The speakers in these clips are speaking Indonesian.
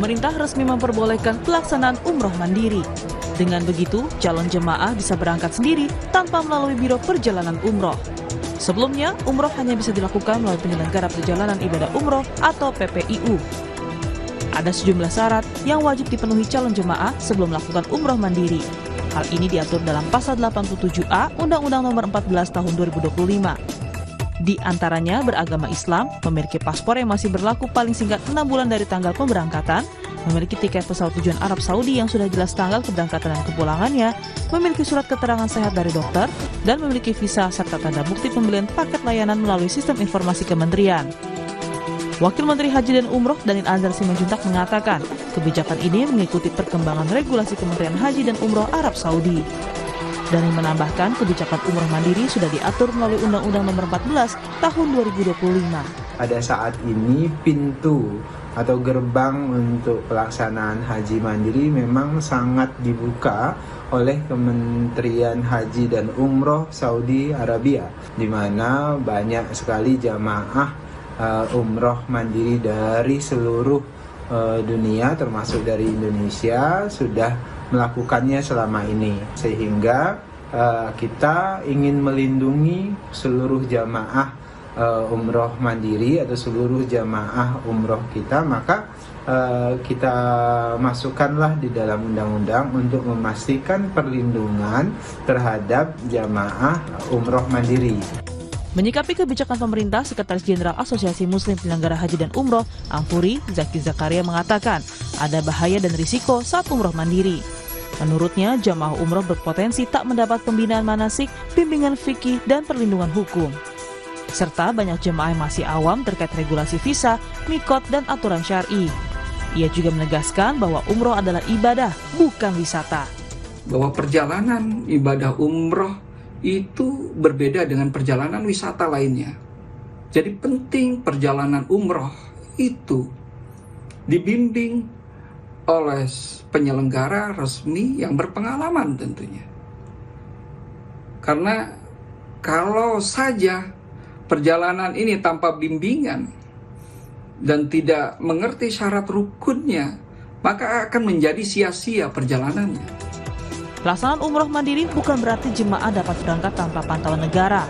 pemerintah resmi memperbolehkan pelaksanaan umroh mandiri. Dengan begitu, calon jemaah bisa berangkat sendiri tanpa melalui Biro Perjalanan Umroh. Sebelumnya, umroh hanya bisa dilakukan melalui penyelenggara perjalanan ibadah umroh atau PPIU. Ada sejumlah syarat yang wajib dipenuhi calon jemaah sebelum melakukan umroh mandiri. Hal ini diatur dalam Pasal 87A Undang-Undang Nomor 14 Tahun 2025. Di antaranya beragama Islam, memiliki paspor yang masih berlaku paling singkat 6 bulan dari tanggal pemberangkatan, memiliki tiket pesawat tujuan Arab Saudi yang sudah jelas tanggal keberangkatan dan kepulangannya, memiliki surat keterangan sehat dari dokter, dan memiliki visa serta tanda bukti pembelian paket layanan melalui sistem informasi kementerian. Wakil Menteri Haji dan Umroh Danil Anzar Simanjuntak mengatakan, kebijakan ini mengikuti perkembangan regulasi Kementerian Haji dan Umroh Arab Saudi. Danil menambahkan, kebijakan umroh mandiri sudah diatur melalui Undang-Undang Nomor 14 Tahun 2025. Pada saat ini pintu atau gerbang untuk pelaksanaan haji mandiri memang sangat dibuka oleh Kementerian Haji dan Umroh Saudi Arabia, di mana banyak sekali jamaah umroh mandiri dari seluruh dunia termasuk dari Indonesia sudah melakukannya selama ini, sehingga kita ingin melindungi seluruh jamaah umroh mandiri atau seluruh jamaah umroh kita, maka kita masukkanlah di dalam undang-undang untuk memastikan perlindungan terhadap jamaah umroh mandiri. Menyikapi kebijakan pemerintah, Sekretaris Jenderal Asosiasi Muslim Penyelenggara Haji dan Umroh, Ampuri, Zaki Zakaria mengatakan ada bahaya dan risiko saat umroh mandiri. Menurutnya, jamaah umroh berpotensi tak mendapat pembinaan manasik, bimbingan fikih, dan perlindungan hukum. Serta banyak jemaah yang masih awam terkait regulasi visa, mikot, dan aturan syar'i. Ia juga menegaskan bahwa umroh adalah ibadah, bukan wisata. Bahwa perjalanan ibadah umroh itu berbeda dengan perjalanan wisata lainnya. Jadi penting perjalanan umroh itu dibimbing oleh penyelenggara resmi yang berpengalaman tentunya. Karena kalau saja perjalanan ini tanpa bimbingan dan tidak mengerti syarat rukunnya, maka akan menjadi sia-sia perjalanannya. Pelaksanaan umroh mandiri bukan berarti jemaah dapat berangkat tanpa pantauan negara.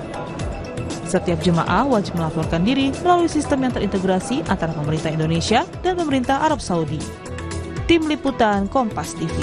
Setiap jemaah wajib melaporkan diri melalui sistem yang terintegrasi antara pemerintah Indonesia dan pemerintah Arab Saudi. Tim Liputan Kompas TV.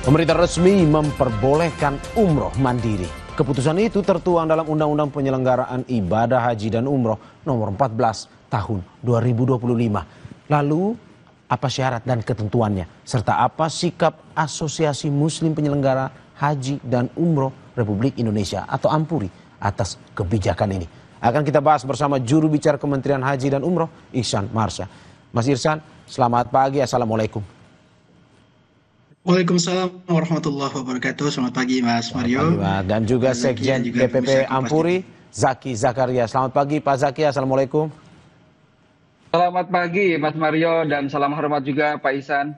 Pemerintah resmi memperbolehkan umroh mandiri. Keputusan itu tertuang dalam Undang-Undang Penyelenggaraan Ibadah Haji dan Umroh Nomor 14 Tahun 2025. Lalu, apa syarat dan ketentuannya? Serta apa sikap Asosiasi Muslim Penyelenggara Haji dan Umroh Republik Indonesia atau Ampuri atas kebijakan ini? Akan kita bahas bersama juru bicara Kementerian Haji dan Umroh, Ihsan Marsha. Mas Ihsan, selamat pagi. Assalamualaikum. Waalaikumsalam warahmatullahi wabarakatuh. Selamat pagi Mas Mario. Pagi, Mas. Dan juga Sekjen DPP Ampuri, Zaki Zakaria. Selamat pagi Pak Zaki, Assalamualaikum. Selamat pagi Mas Mario dan salam hormat juga Pak Ihsan.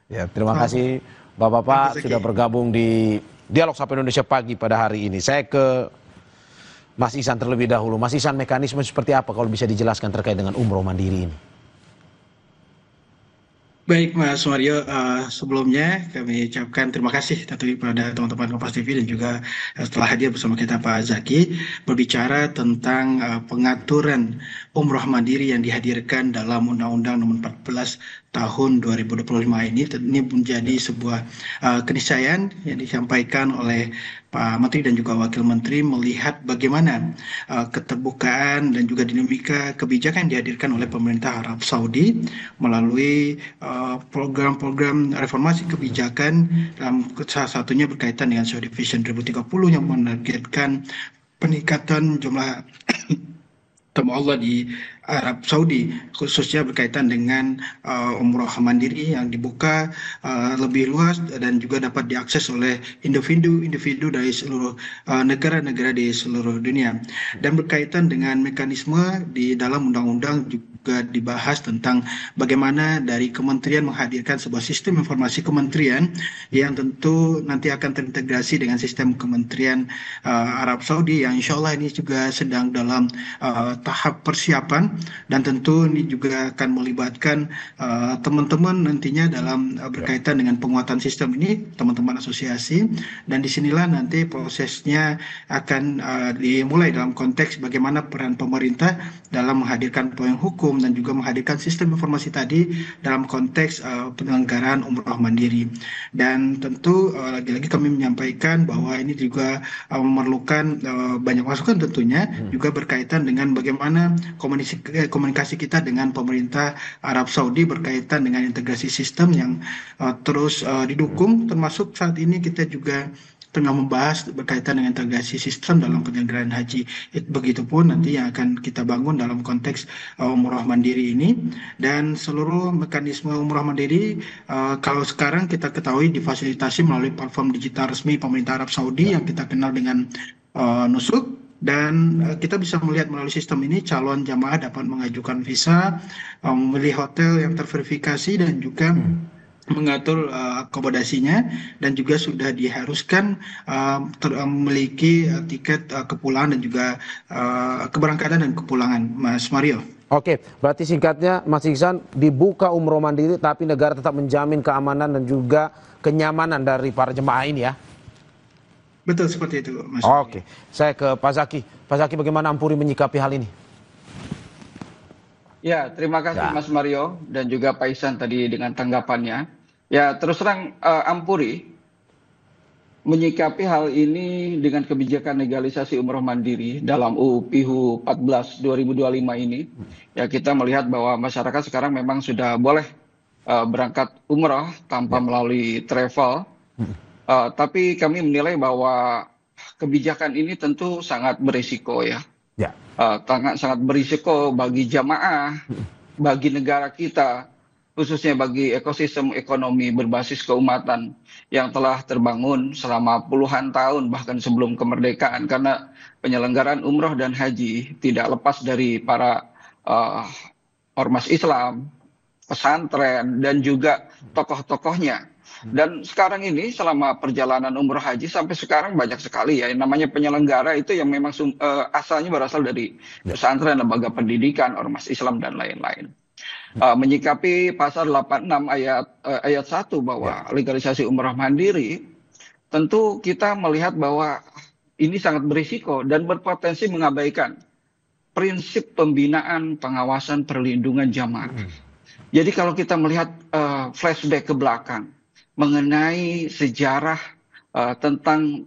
Ya, terima kasih Bapak-bapak sudah bergabung di Dialog Sapa Indonesia Pagi pada hari ini. Saya ke Mas Ihsan terlebih dahulu. Mas Ihsan, mekanisme seperti apa kalau bisa dijelaskan terkait dengan umroh mandiri ini? Baik Mas Mario, sebelumnya kami ucapkan terima kasih tentunya kepada teman-teman Kompas TV dan juga setelah hadir bersama kita Pak Zaki berbicara tentang pengaturan umroh mandiri yang dihadirkan dalam Undang-Undang Nomor 14 Tahun 2025 ini. Ini menjadi sebuah keniscayaan yang disampaikan oleh Pak Menteri dan juga Wakil Menteri melihat bagaimana keterbukaan dan juga dinamika kebijakan yang dihadirkan oleh pemerintah Arab Saudi melalui program-program reformasi kebijakan, salah satunya berkaitan dengan Saudi Vision 2030 yang menargetkan peningkatan jumlah tamu Allah di Arab Saudi, khususnya berkaitan dengan umroh mandiri yang dibuka lebih luas dan juga dapat diakses oleh individu dari seluruh negara-negara di seluruh dunia. Dan berkaitan dengan mekanisme di dalam undang-undang juga dibahas tentang bagaimana dari kementerian menghadirkan sebuah sistem informasi kementerian yang tentu nanti akan terintegrasi dengan sistem kementerian Arab Saudi, yang insya Allah ini juga sedang dalam tahap persiapan, dan tentu ini juga akan melibatkan teman-teman nantinya dalam berkaitan dengan penguatan sistem ini, teman-teman asosiasi, dan disinilah nanti prosesnya akan dimulai dalam konteks bagaimana peran pemerintah dalam menghadirkan payung hukum dan juga menghadirkan sistem informasi tadi dalam konteks penyelenggaraan umroh mandiri. Dan tentu lagi-lagi kami menyampaikan bahwa ini juga memerlukan banyak masukan tentunya, juga berkaitan dengan bagaimana komunikasi kita dengan pemerintah Arab Saudi berkaitan dengan integrasi sistem yang terus didukung, termasuk saat ini kita juga tengah membahas berkaitan dengan integrasi sistem dalam penyelenggaraan haji. Begitupun nanti yang akan kita bangun dalam konteks umroh mandiri ini, dan seluruh mekanisme umroh mandiri kalau sekarang kita ketahui difasilitasi melalui platform digital resmi pemerintah Arab Saudi yang kita kenal dengan Nusuk. Dan kita bisa melihat melalui sistem ini calon jamaah dapat mengajukan visa, memilih hotel yang terverifikasi, dan juga mengatur akomodasinya, dan juga sudah diharuskan memiliki tiket kepulangan dan juga keberangkatan dan kepulangan, Mas Mario. Oke, berarti singkatnya Mas Iksan, dibuka umroh mandiri tapi negara tetap menjamin keamanan dan juga kenyamanan dari para jemaah ini ya? Betul seperti itu, Mas. Oke, saya ke Pak Zaki. Pak Zaki, bagaimana Ampuri menyikapi hal ini? Ya, terima kasih Mas Mario dan juga Pak Ihsan tadi dengan tanggapannya. Ya, terus terang Ampuri menyikapi hal ini dengan kebijakan legalisasi umroh mandiri dalam UU PIHU 14 2025 ini. Ya, kita melihat bahwa masyarakat sekarang memang sudah boleh berangkat umroh tanpa melalui travel. Tapi kami menilai bahwa kebijakan ini tentu sangat berisiko ya. Sangat berisiko bagi jamaah, bagi negara kita, khususnya bagi ekosistem ekonomi berbasis keumatan yang telah terbangun selama puluhan tahun bahkan sebelum kemerdekaan, karena penyelenggaraan umroh dan haji tidak lepas dari para ormas Islam, pesantren, dan juga tokoh-tokohnya. Dan sekarang ini selama perjalanan umroh haji sampai sekarang banyak sekali ya yang namanya penyelenggara itu yang memang asalnya berasal dari pesantren, lembaga pendidikan, ormas Islam dan lain-lain. Menyikapi pasal 86 ayat 1 bahwa legalisasi umroh mandiri, tentu kita melihat bahwa ini sangat berisiko dan berpotensi mengabaikan prinsip pembinaan, pengawasan, perlindungan jamaah. Jadi kalau kita melihat flashback ke belakang mengenai sejarah tentang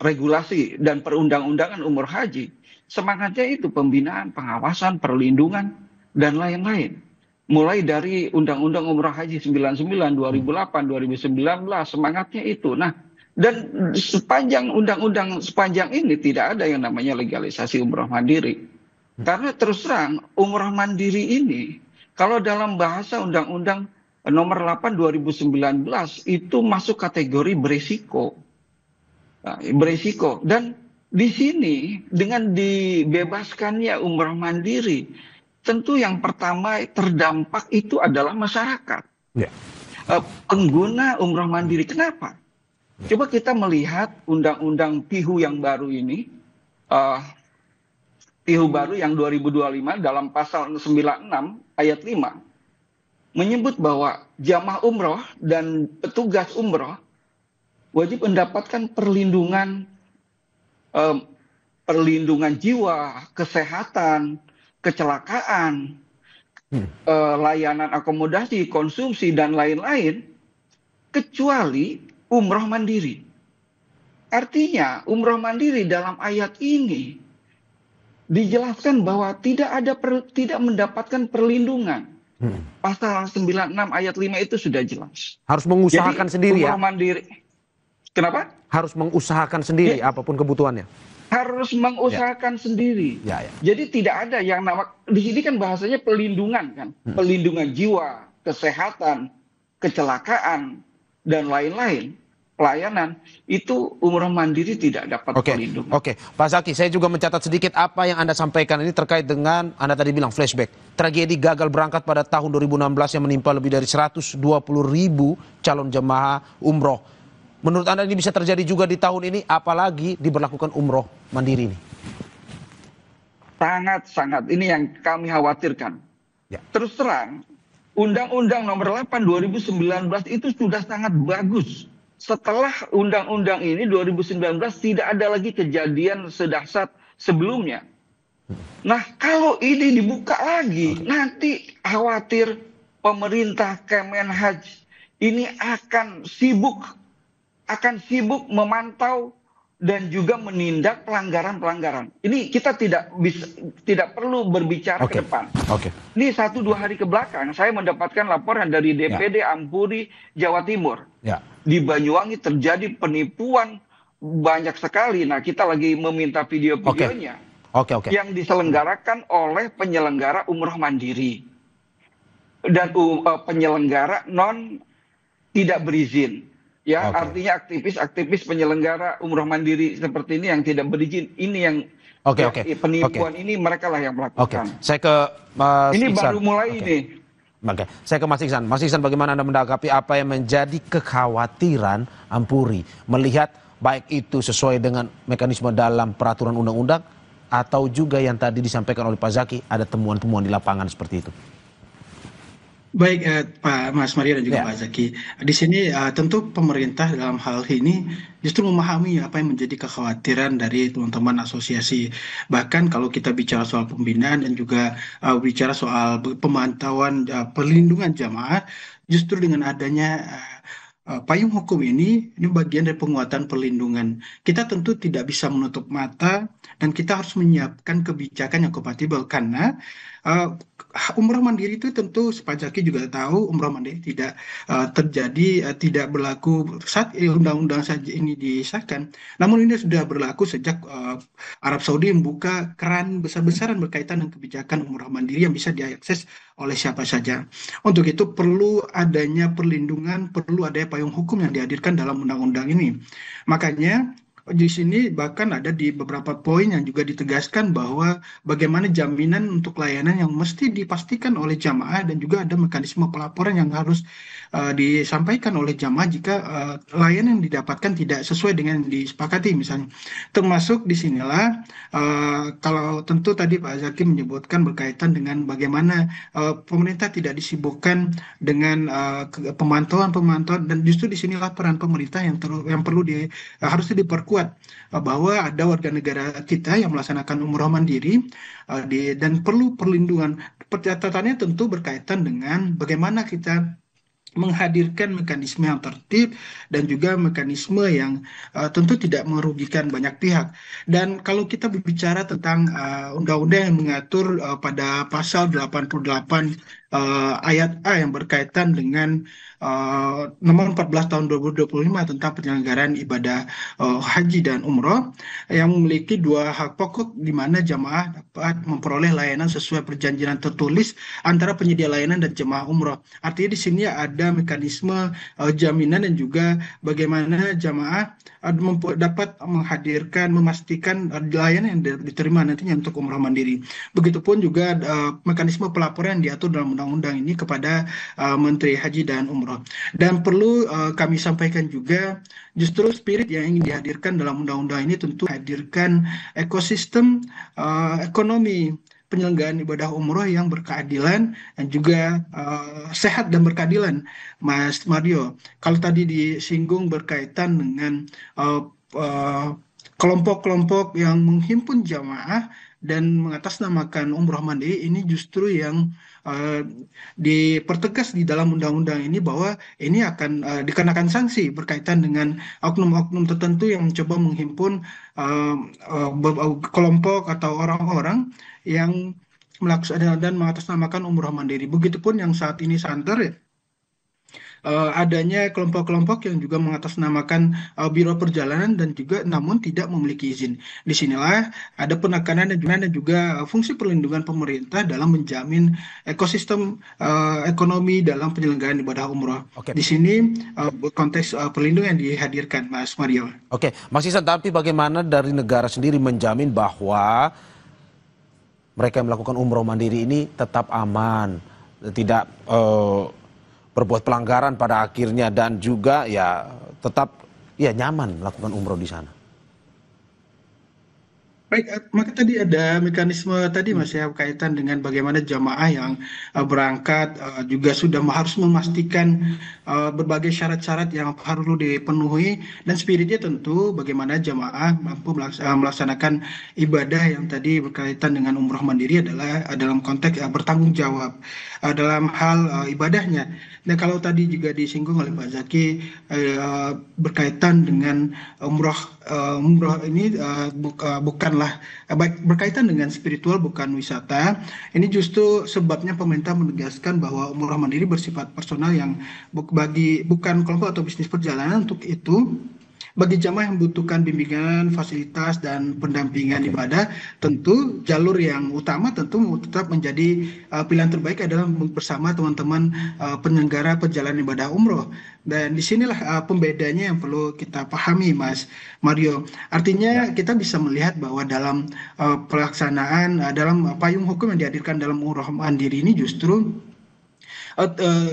regulasi dan perundang-undangan umroh haji, semangatnya itu pembinaan, pengawasan, perlindungan, dan lain-lain. Mulai dari Undang-Undang Umroh Haji 99, 2008, 2019, semangatnya itu. Nah, dan sepanjang undang-undang sepanjang ini tidak ada yang namanya legalisasi umroh mandiri. Karena terus terang umroh mandiri ini, kalau dalam bahasa Undang-Undang Nomor 8 2019 itu masuk kategori berisiko. Berisiko. Dan di sini dengan dibebaskannya umroh mandiri, tentu yang pertama terdampak itu adalah masyarakat. Pengguna umroh mandiri. Kenapa? Coba kita melihat undang-undang PIHU yang baru ini. PIHU baru yang 2025 dalam pasal 96 ayat 5. Menyebut bahwa jamaah umroh dan petugas umroh wajib mendapatkan perlindungan jiwa, kesehatan, kecelakaan, layanan akomodasi, konsumsi, dan lain-lain, kecuali umroh mandiri. Artinya umroh mandiri dalam ayat ini dijelaskan bahwa tidak mendapatkan perlindungan. Pasal 96 ayat 5 itu sudah jelas. Harus mengusahakan sendiri ya? Mandiri. Kenapa? Harus mengusahakan sendiri apapun kebutuhannya. Harus mengusahakan sendiri. Jadi tidak ada yang di sini kan bahasanya pelindungan kan. Pelindungan jiwa, kesehatan, kecelakaan, dan lain-lain. pelayanan, itu umroh mandiri tidak dapat perlindungan. Oke, Pak Zaki, saya juga mencatat sedikit apa yang Anda sampaikan ini terkait dengan Anda tadi bilang flashback. Tragedi gagal berangkat pada tahun 2016 yang menimpa lebih dari 120.000 calon jemaah umroh. Menurut Anda ini bisa terjadi juga di tahun ini, apalagi diberlakukan umroh mandiri ini? Sangat-sangat, ini yang kami khawatirkan. Ya. Terus terang, Undang-Undang Nomor 8 2019 itu sudah sangat bagus. Setelah undang-undang ini 2019 tidak ada lagi kejadian sedahsyat sebelumnya. Nah, kalau ini dibuka lagi, nanti khawatir pemerintah Kemenhaj ini akan sibuk memantau dan juga menindak pelanggaran-pelanggaran. Ini kita tidak perlu berbicara ke depan. Ini 1-2 hari ke belakang saya mendapatkan laporan dari DPD Ampuri Jawa Timur. Di Banyuwangi terjadi penipuan banyak sekali. Nah, kita lagi meminta video-videonya yang diselenggarakan oleh penyelenggara umroh mandiri dan penyelenggara tidak berizin. Ya, artinya aktivis aktivis umroh mandiri seperti ini yang tidak berizin, ini yang penipuan ini mereka lah yang melakukan. Saya ke Mas ini Iksan. baru mulai ini. Saya ke Mas Iksan. Mas Iksan, bagaimana Anda menanggapi apa yang menjadi kekhawatiran Ampuri melihat baik itu sesuai dengan mekanisme dalam peraturan undang-undang atau juga yang tadi disampaikan oleh Pak Zaki ada temuan-temuan di lapangan seperti itu? Baik, Pak Mas Mario dan juga Pak Zaki. Di sini tentu pemerintah dalam hal ini justru memahami apa yang menjadi kekhawatiran dari teman-teman asosiasi. Bahkan kalau kita bicara soal pembinaan dan juga bicara soal pemantauan perlindungan jamaah, justru dengan adanya payung hukum ini bagian dari penguatan perlindungan. Kita tentu tidak bisa menutup mata dan kita harus menyiapkan kebijakan yang kompatibel karena umroh mandiri itu tentu Pak Zaki juga tahu umroh mandiri tidak terjadi tidak berlaku saat undang-undang saja ini disahkan. Namun ini sudah berlaku sejak Arab Saudi membuka keran besar-besaran berkaitan dengan kebijakan umroh mandiri yang bisa diakses oleh siapa saja. Untuk itu perlu adanya perlindungan, perlu adanya payung hukum yang dihadirkan dalam undang-undang ini. Makanya di sini bahkan ada di beberapa poin yang juga ditegaskan bahwa bagaimana jaminan untuk layanan yang mesti dipastikan oleh jamaah dan juga ada mekanisme pelaporan yang harus disampaikan oleh jamaah jika layanan yang didapatkan tidak sesuai dengan yang disepakati misalnya. Termasuk di sinilah kalau tentu tadi Pak Zaki menyebutkan berkaitan dengan bagaimana pemerintah tidak disibukkan dengan pemantauan dan justru di sinilah peran pemerintah yang perlu harusnya diperkuat bahwa ada warga negara kita yang melaksanakan umroh mandiri dan perlu perlindungan. Catatannya tentu berkaitan dengan bagaimana kita menghadirkan mekanisme yang tertib dan juga mekanisme yang tentu tidak merugikan banyak pihak. Dan kalau kita berbicara tentang undang-undang yang mengatur pada pasal 88 ayat A yang berkaitan dengan nomor 14 tahun 2025 tentang penyelenggaraan ibadah haji dan umroh yang memiliki 2 hak pokok di mana jamaah dapat memperoleh layanan sesuai perjanjian tertulis antara penyedia layanan dan jemaah umroh. Artinya di sini ada mekanisme jaminan dan juga bagaimana jamaah dapat memastikan layanan yang diterima nantinya untuk umroh mandiri. Begitupun juga mekanisme pelaporan yang diatur dalam undang-undang ini kepada Menteri Haji dan Umroh. Dan perlu kami sampaikan juga justru spirit yang ingin dihadirkan dalam undang-undang ini tentu hadirkan ekosistem ekonomi penyelenggaraan ibadah umroh yang berkeadilan dan juga sehat dan berkeadilan, Mas Mario. Kalau tadi disinggung berkaitan dengan kelompok-kelompok yang menghimpun jamaah dan mengatasnamakan umroh mandiri, ini justru yang dipertegas di dalam undang-undang ini bahwa ini akan dikenakan sanksi berkaitan dengan oknum-oknum tertentu yang mencoba menghimpun kelompok atau orang-orang yang melaksanakan dan mengatasnamakan umroh mandiri. Begitupun yang saat ini santer adanya kelompok-kelompok yang juga mengatasnamakan biro perjalanan dan juga namun tidak memiliki izin. Disinilah ada penekanan dan juga fungsi perlindungan pemerintah dalam menjamin ekosistem ekonomi dalam penyelenggaraan ibadah umroh. Oke. Di sini konteks perlindungan yang dihadirkan, Mas Mario. Oke, Mas Ihsan, tapi bagaimana dari negara sendiri menjamin bahwa mereka yang melakukan umroh mandiri ini tetap aman, tidak berbuat pelanggaran pada akhirnya, dan juga ya tetap ya nyaman melakukan umroh di sana? Baik, maka tadi ada mekanisme tadi Mas ya kaitan dengan bagaimana jamaah yang berangkat juga sudah harus memastikan berbagai syarat-syarat yang perlu dipenuhi, dan spiritnya tentu bagaimana jamaah mampu melaksanakan ibadah yang tadi berkaitan dengan umroh mandiri adalah dalam konteks bertanggung jawab dalam hal ibadahnya. Nah, kalau tadi juga disinggung oleh Pak Zaki berkaitan dengan umroh ini bukanlah baik berkaitan dengan spiritual, bukan wisata. Ini justru sebabnya pemerintah menegaskan bahwa umroh mandiri bersifat personal yang bukan kelompok atau bisnis perjalanan. Untuk itu, bagi jamaah yang membutuhkan bimbingan, fasilitas, dan pendampingan ibadah, tentu jalur yang utama tentu tetap menjadi pilihan terbaik adalah bersama teman-teman penyelenggara perjalanan ibadah umroh. Dan disinilah pembedanya yang perlu kita pahami, Mas Mario. Artinya kita bisa melihat bahwa dalam pelaksanaan, dalam payung hukum yang dihadirkan dalam umroh mandiri ini justru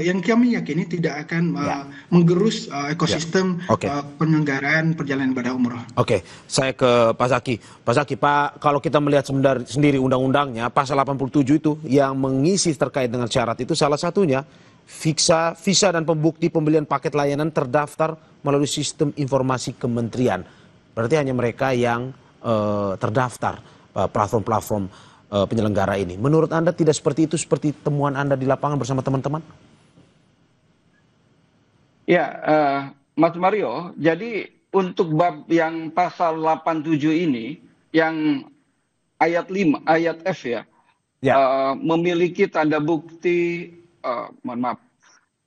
yang kami yakini tidak akan menggerus ekosistem penyelenggaraan perjalanan ibadah umroh. Oke, saya ke Pak Zaki. Pak Zaki, kalau kita melihat sendiri undang-undangnya, pasal 87 itu yang mengisi terkait dengan syarat itu salah satunya visa dan pembukti pembelian paket layanan terdaftar melalui sistem informasi kementerian. Berarti hanya mereka yang terdaftar platform-platform penyelenggara ini. Menurut Anda tidak seperti itu, seperti temuan Anda di lapangan bersama teman-teman? Ya, Mas Mario, jadi untuk bab yang pasal 87 ini, yang ayat 5, ayat F ya, memiliki tanda bukti,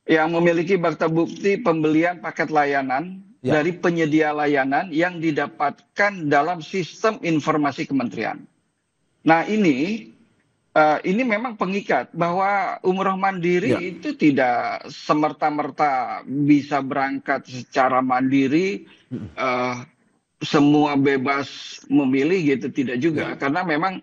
yang memiliki bukti bukti pembelian paket layanan dari penyedia layanan yang didapatkan dalam sistem informasi kementerian. Nah, ini memang pengikat bahwa umroh mandiri itu tidak semerta-merta bisa berangkat secara mandiri, semua bebas memilih gitu, tidak juga. Karena memang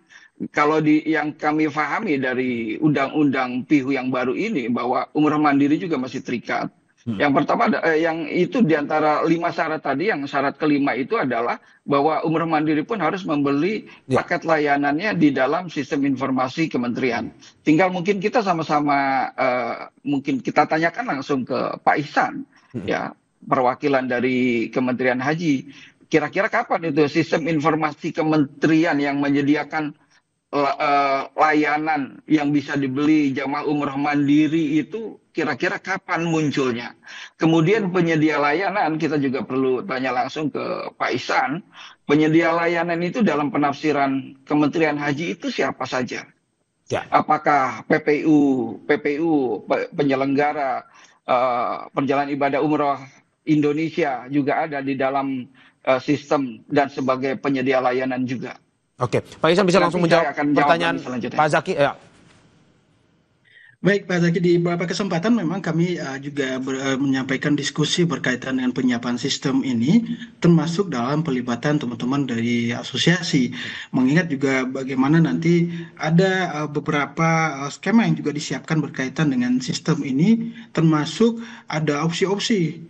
kalau yang kami pahami dari undang-undang PIHU yang baru ini, bahwa umroh mandiri juga masih terikat. Yang pertama, yang itu diantara 5 syarat tadi, yang syarat kelima itu adalah bahwa umroh mandiri pun harus membeli paket layanannya di dalam sistem informasi kementerian. Tinggal mungkin kita sama-sama mungkin kita tanyakan langsung ke Pak Ihsan, ya, perwakilan dari Kementerian Haji. Kira-kira kapan itu sistem informasi kementerian yang menyediakan layanan yang bisa dibeli jamaah umroh mandiri itu kira-kira kapan munculnya? Kemudian penyedia layanan, kita juga perlu tanya langsung ke Pak Ihsan, penyedia layanan itu dalam penafsiran Kementerian Haji itu siapa saja? Apakah PPU penyelenggara perjalanan ibadah umroh Indonesia juga ada di dalam sistem dan sebagai penyedia layanan juga? Oke, Pak Ihsan bisa langsung menjawab pertanyaan Pak Zaki. Baik, Pak Zaki, di beberapa kesempatan memang kami juga menyampaikan diskusi berkaitan dengan penyiapan sistem ini, termasuk dalam pelibatan teman-teman dari asosiasi. Mengingat juga bagaimana nanti ada beberapa skema yang juga disiapkan berkaitan dengan sistem ini, termasuk ada opsi-opsi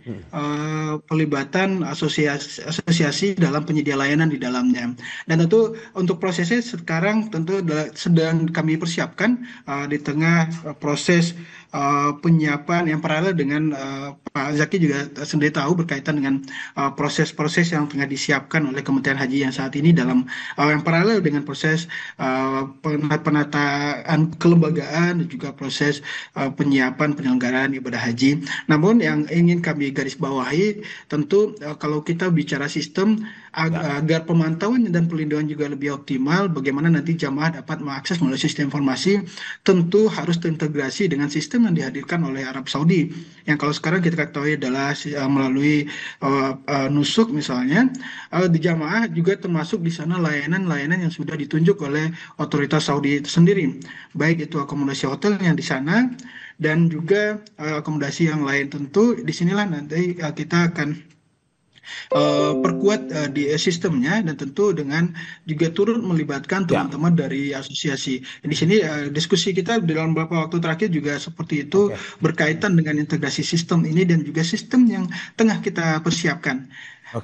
pelibatan asosiasi dalam penyedia layanan di dalamnya. Dan tentu untuk prosesnya sekarang tentu sedang kami persiapkan di tengah proses penyiapan yang paralel dengan Pak Zaki juga sendiri tahu berkaitan dengan proses-proses yang tengah disiapkan oleh Kementerian Haji yang saat ini dalam yang paralel dengan proses penataan kelembagaan dan juga proses penyiapan penyelenggaraan ibadah haji. Namun yang ingin kami garis bawahi tentu kalau kita bicara sistem agar pemantauan dan pelindungan juga lebih optimal, bagaimana nanti jamaah dapat mengakses melalui sistem informasi, tentu harus terintegrasi dengan sistem yang dihadirkan oleh Arab Saudi. Yang kalau sekarang kita ketahui adalah melalui nusuk misalnya, di jamaah juga termasuk di sana layanan-layanan yang sudah ditunjuk oleh otoritas Saudi itu sendiri, baik itu akomodasi hotel yang di sana dan juga akomodasi yang lain. Tentu disinilah nanti kita akan perkuat di sistemnya, dan tentu dengan juga turut melibatkan teman-teman dari asosiasi. Di sini diskusi kita dalam beberapa waktu terakhir juga seperti itu, berkaitan dengan integrasi sistem ini dan juga sistem yang tengah kita persiapkan.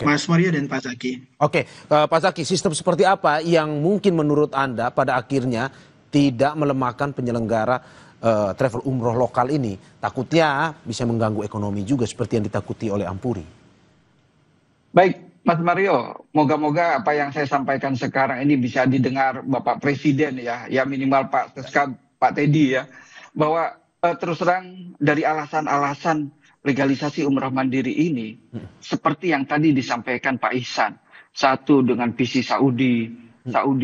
Mas Mario dan Pak Zaki. Pak Zaki, sistem seperti apa yang mungkin menurut Anda pada akhirnya tidak melemahkan penyelenggara travel umroh lokal ini? Takutnya bisa mengganggu ekonomi juga seperti yang ditakuti oleh Ampuri. Baik, Mas Mario, moga-moga apa yang saya sampaikan sekarang ini bisa didengar Bapak Presiden ya minimal Pak Seska, Pak Teddy ya, bahwa terus terang dari alasan-alasan legalisasi umrah mandiri ini, seperti yang tadi disampaikan Pak Ihsan, satu dengan visi Saudi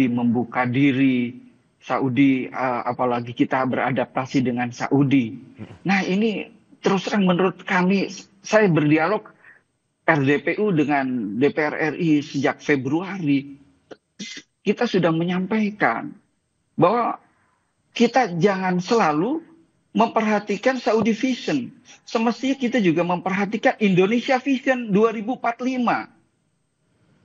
membuka diri, Saudi apalagi kita beradaptasi dengan Saudi. Nah ini terus terang menurut kami, saya berdialog RDPU dengan DPR RI sejak Februari, kita sudah menyampaikan bahwa kita jangan selalu memperhatikan Saudi Vision. Semestinya kita juga memperhatikan Indonesia Vision 2045.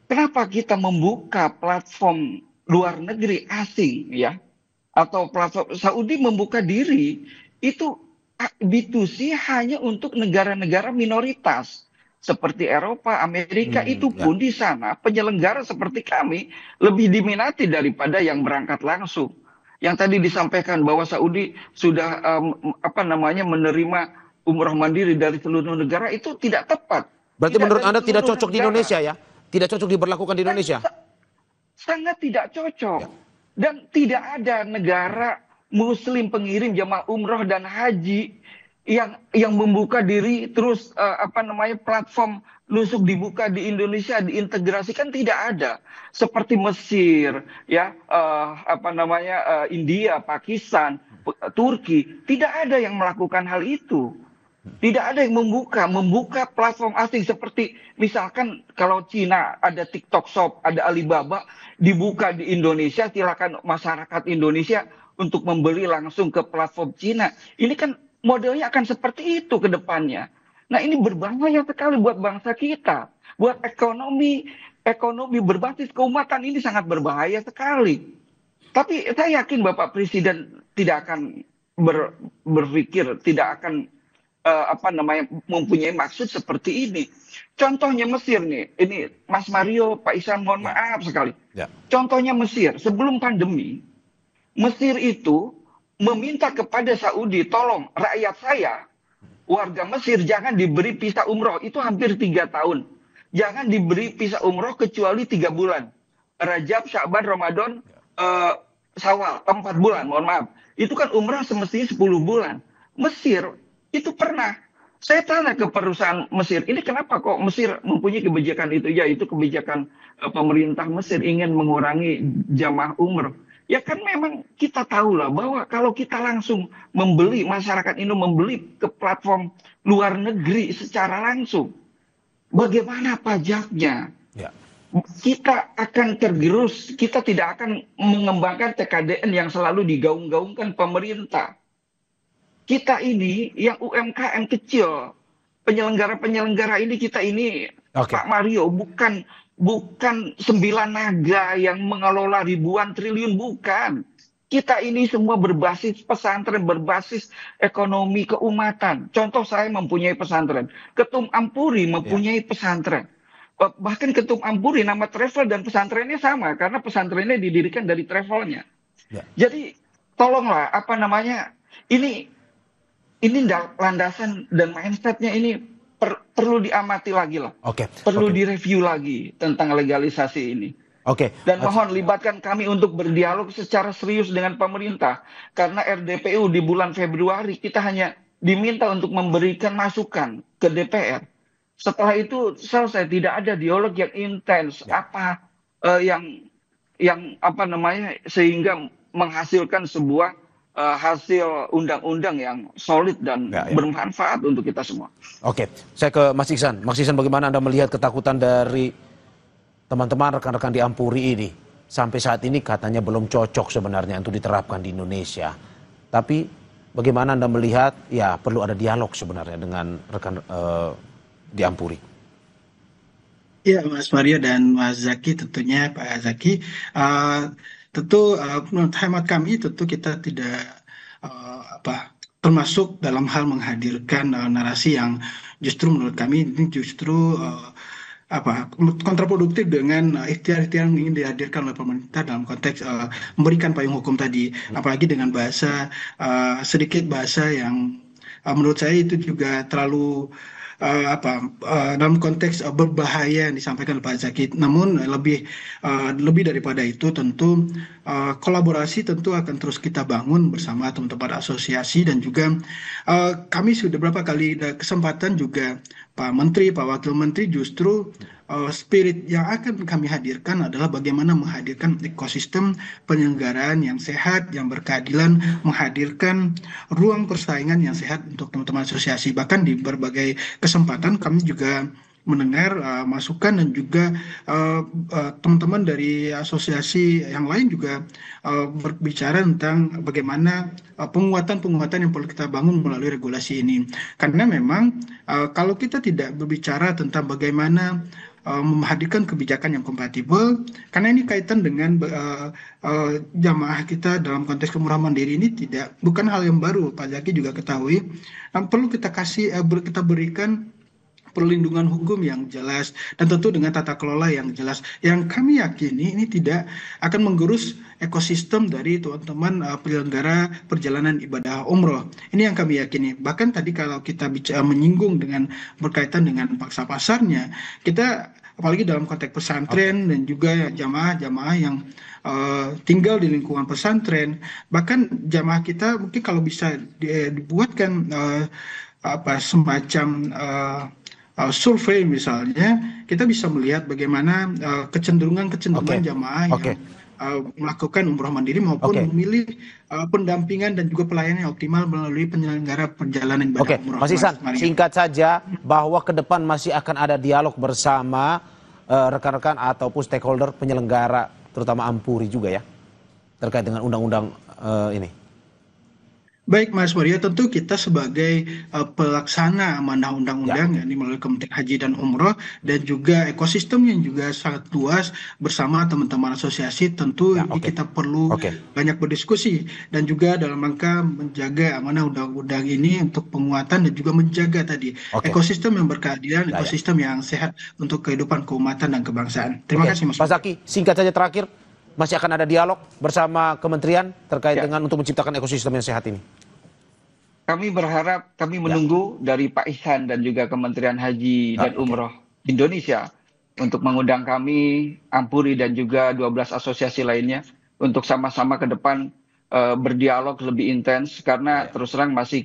Kenapa kita membuka platform luar negeri asing ya? Atau platform Saudi membuka diri, itu B2C hanya untuk negara-negara minoritas. Seperti Eropa, Amerika, itu pun di sana penyelenggara seperti kami lebih diminati daripada yang berangkat langsung. Yang tadi disampaikan bahwa Saudi sudah menerima umroh mandiri dari seluruh negara, itu tidak tepat. Berarti menurut Anda tidak cocok di Indonesia ya? Tidak cocok diberlakukan di Indonesia? Sangat tidak cocok. Dan tidak ada negara Muslim pengirim jamaah umroh dan haji yang membuka diri terus platform nusuk dibuka di Indonesia, diintegrasikan, tidak ada. Seperti Mesir ya, India, Pakistan, Turki, tidak ada yang melakukan hal itu. Tidak ada yang membuka platform asing seperti misalkan kalau Cina ada TikTok Shop, ada Alibaba, dibuka di Indonesia, silakan masyarakat Indonesia untuk membeli langsung ke platform Cina. Ini kan modelnya akan seperti itu ke depannya. Nah ini berbahaya sekali buat bangsa kita. Buat ekonomi berbasis keumatan ini sangat berbahaya sekali. Tapi saya yakin Bapak Presiden tidak akan berpikir, tidak akan mempunyai maksud seperti ini. Contohnya Mesir nih, ini Mas Mario, Pak Ihsan, mohon maaf sekali. Contohnya Mesir, sebelum pandemi, Mesir itu meminta kepada Saudi, tolong rakyat saya, warga Mesir jangan diberi visa umroh, itu hampir 3 tahun. Jangan diberi visa umroh kecuali 3 bulan. Rajab, Sya'ban, Ramadan, Syawal, 4 bulan, mohon maaf. Itu kan umrah semestinya 10 bulan. Mesir, itu pernah. Saya tanya ke perusahaan Mesir, ini kenapa kok Mesir mempunyai kebijakan itu? Ya, itu kebijakan pemerintah Mesir ingin mengurangi jamaah umroh. Ya kan memang kita tahu lah bahwa kalau kita langsung membeli, masyarakat Indo membeli ke platform luar negeri secara langsung, bagaimana pajaknya? Kita akan tergerus, kita tidak akan mengembangkan TKDN yang selalu digaung-gaungkan pemerintah. Kita ini yang UMKM kecil, penyelenggara-penyelenggara ini, kita ini, Pak Mario, bukan 9 naga yang mengelola ribuan triliun, bukan. Kita ini semua berbasis pesantren, berbasis ekonomi keumatan. Contoh, saya mempunyai pesantren. Ketum Ampuri mempunyai pesantren. Bahkan Ketum Ampuri nama travel dan pesantrennya sama, karena pesantrennya didirikan dari travelnya. Jadi tolonglah, ini landasan dan mindsetnya ini perlu diamati lagi lah. Perlu direview lagi tentang legalisasi ini. Dan mohon libatkan kami untuk berdialog secara serius dengan pemerintah. Karena RDPU di bulan Februari kita hanya diminta untuk memberikan masukan ke DPR. Setelah itu selesai, tidak ada dialog yang intens, apa yang apa namanya, sehingga menghasilkan sebuah hasil undang-undang yang solid dan bermanfaat untuk kita semua. Oke, saya ke Mas Iksan. Mas Iksan, bagaimana Anda melihat ketakutan dari teman-teman rekan-rekan di Ampuri ini? Sampai saat ini katanya belum cocok sebenarnya untuk diterapkan di Indonesia. Tapi bagaimana Anda melihat, ya perlu ada dialog sebenarnya dengan rekan di Ampuri? Ya, Mas Mario dan Mas Zaki, tentunya Pak Zaki, tentu menurut hemat kami tentu kita tidak termasuk dalam hal menghadirkan narasi yang justru menurut kami ini justru kontraproduktif dengan ikhtiar-ikhtiar yang ingin dihadirkan oleh pemerintah dalam konteks memberikan payung hukum tadi, apalagi dengan bahasa sedikit bahasa yang menurut saya itu juga terlalu dalam konteks berbahaya yang disampaikan oleh Pak Zaki. Namun lebih daripada itu tentu kolaborasi tentu akan terus kita bangun bersama teman-teman asosiasi, dan juga kami sudah beberapa kali ada kesempatan juga Pak Menteri, Pak Wakil Menteri, justru spirit yang akan kami hadirkan adalah bagaimana menghadirkan ekosistem penyelenggaraan yang sehat, yang berkeadilan, menghadirkan ruang persaingan yang sehat untuk teman-teman asosiasi. Bahkan di berbagai kesempatan kami juga mendengar masukan, dan juga teman-teman dari asosiasi yang lain juga berbicara tentang bagaimana penguatan-penguatan yang perlu kita bangun melalui regulasi ini. Karena memang kalau kita tidak berbicara tentang bagaimana menghadirkan kebijakan yang kompatibel, karena ini kaitan dengan jamaah kita dalam konteks kemurahan mandiri ini bukan hal yang baru, Pak Zaki juga ketahui. Perlu kita berikan perlindungan hukum yang jelas, dan tentu dengan tata kelola yang jelas, yang kami yakini ini tidak akan menggerus ekosistem dari teman-teman penyelenggara perjalanan ibadah umroh. Ini yang kami yakini. Bahkan tadi kalau kita bicara menyinggung dengan berkaitan dengan paksa pasarnya, kita apalagi dalam konteks pesantren dan juga jamaah-jamaah yang tinggal di lingkungan pesantren, bahkan jamaah kita mungkin kalau bisa dibuatkan semacam survei misalnya, kita bisa melihat bagaimana kecenderungan jamaah yang melakukan umroh mandiri maupun memilih pendampingan dan juga pelayanan yang optimal melalui penyelenggara perjalanan ibadah umroh. Mas Iksan, singkat saja bahwa ke depan masih akan ada dialog bersama rekan-rekan ataupun stakeholder penyelenggara, terutama Ampuri juga ya, terkait dengan undang-undang ini. Baik Mas Mario, tentu kita sebagai pelaksana amanah undang-undang yakni melalui Kementerian Haji dan Umroh, dan juga ekosistem yang juga sangat luas bersama teman-teman asosiasi, tentu kita perlu banyak berdiskusi, dan juga dalam rangka menjaga amanah undang-undang ini untuk penguatan dan juga menjaga tadi ekosistem yang berkeadilan, ekosistem yang sehat untuk kehidupan keumatan dan kebangsaan. Terima kasih Mas. Pak Zaki, singkat saja terakhir, masih akan ada dialog bersama kementerian terkait dengan untuk menciptakan ekosistem yang sehat ini? Kami berharap, kami menunggu dari Pak Ihsan dan juga Kementerian Haji dan Umroh Indonesia untuk mengundang kami, Ampuri dan juga 12 asosiasi lainnya untuk sama-sama ke depan berdialog lebih intens, karena terus terang masih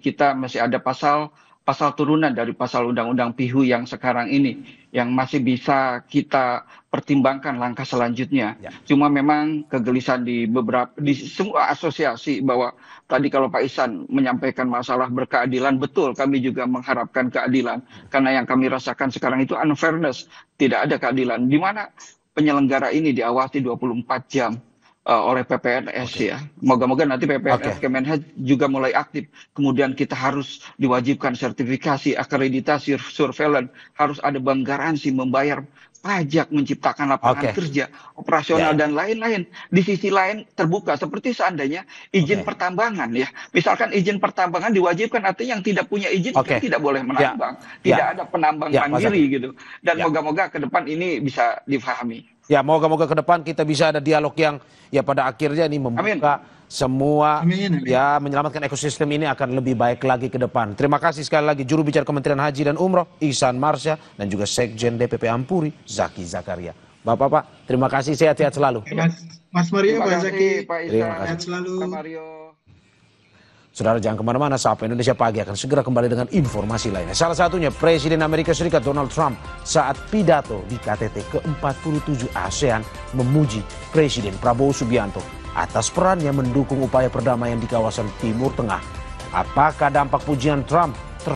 ada pasal turunan dari pasal Undang-Undang PIHU yang sekarang ini yang masih bisa kita pertimbangkan langkah selanjutnya. Cuma memang kegelisahan di semua asosiasi bahwa tadi kalau Pak Ihsan menyampaikan masalah berkeadilan, betul kami juga mengharapkan keadilan, karena yang kami rasakan sekarang itu unfairness, tidak ada keadilan, di mana penyelenggara ini diawasi 24 jam oleh PPNS ya. Moga-moga nanti PPNS Kemenhaj juga mulai aktif. Kemudian kita harus diwajibkan sertifikasi, akreditasi, surveillance, harus ada bank garansi, membayar pajak, menciptakan lapangan kerja, operasional dan lain-lain. Di sisi lain terbuka, seperti seandainya izin pertambangan ya. Misalkan izin pertambangan diwajibkan, artinya yang tidak punya izin tidak boleh menambang. Tidak ada penambang mandiri gitu. Dan moga-moga ke depan ini bisa difahami. Ya, moga-moga ke depan kita bisa ada dialog yang ya pada akhirnya ini membuka semua ya, menyelamatkan ekosistem ini akan lebih baik lagi ke depan. Terima kasih sekali lagi juru bicara Kementerian Haji dan Umroh Ihsan Marsya dan juga Sekjen DPP Ampuri Zaki Zakaria. Bapak-bapak, terima kasih, sehat-sehat selalu. Mas Mario, Pak Zaki, Pak Ihsan, sehat selalu. Pak Mario. Saudara jangan kemana-mana, Sapa Indonesia Pagi akan segera kembali dengan informasi lainnya. Salah satunya Presiden Amerika Serikat Donald Trump saat pidato di KTT ke-47 ASEAN memuji Presiden Prabowo Subianto atas perannya mendukung upaya perdamaian di kawasan Timur Tengah. Apakah dampak pujian Trump